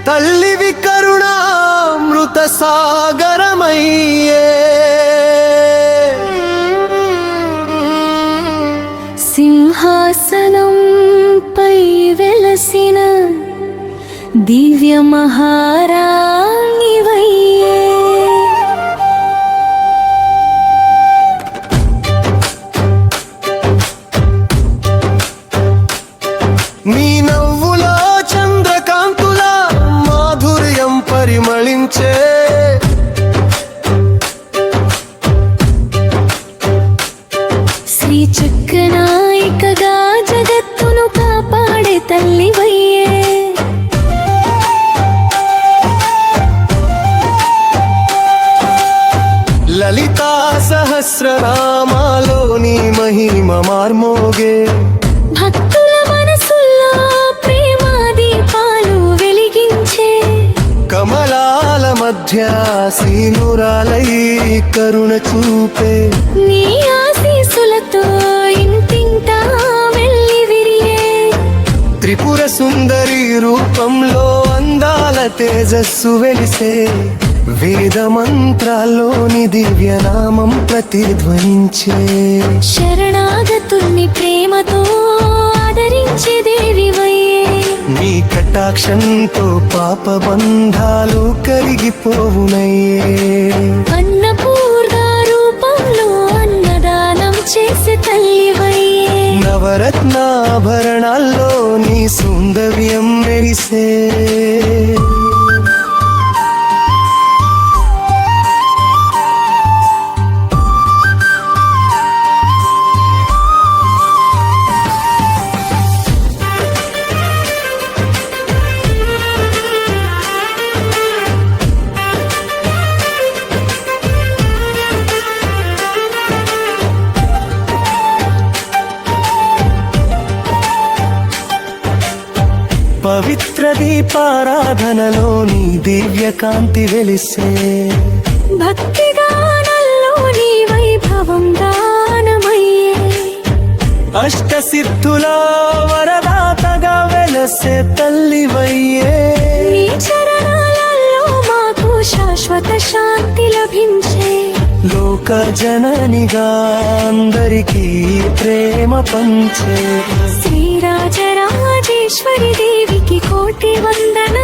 తల్లివి కరుణామృత సాగరమయ్యే సింహాసనంపై వెలసిన దివ్య మహారాణివయ్యే నీ నవ్వులో చంద్రకాంతుల మాధుర్యం పరిమళించే శ్రీ చక్రనాయికగా జగత్తును కాపాడే తల్లివయ్యే లలితా సహస్రనామాలోని మహిమ మార్మోగే భక్తుల మనసుల్లో ప్రేమ దీపాలు వెలిగించే కమలాల మధ్య సీనురాలై కరుణ చూపే నీ ఆశీస్సులతో ఇంటింటా వెళ్ళి విరియే త్రిపుర సుందరి రూపంలో అందాల తేజస్సు వెలిసే వేద మంత్రాల్లోని దివ్యనామం ప్రతిధ్వనించే శరణాగతుల్ని ప్రేమతో ఆదరించే దేవివయ్యే నీ కటాక్షంతో పాప బంధాలు కరిగిపోవునయ్యే అన్నపూర్ణ రూపంలో అన్నదానం చేసే తల్లివయ్యే నవరత్నాభరణాల్లో నీ సౌందర్యం మెరిసే పవిత్ర దీపారాధనలో నీ దివ్య కాంతి వెలిసే భక్తి గానల్లో నీ వైభవం దానమయ్యే అష్ట సిద్ధుల వరదాతగా వెలసే తల్లివయ్యే నీ చరణాలలో మాకు శాశ్వత శాంతి లభించే లోక జననిగా అందరికీ ప్రేమ పంచే శ్రీరాజరాజేశ్వరి దేవికి కోటి వందన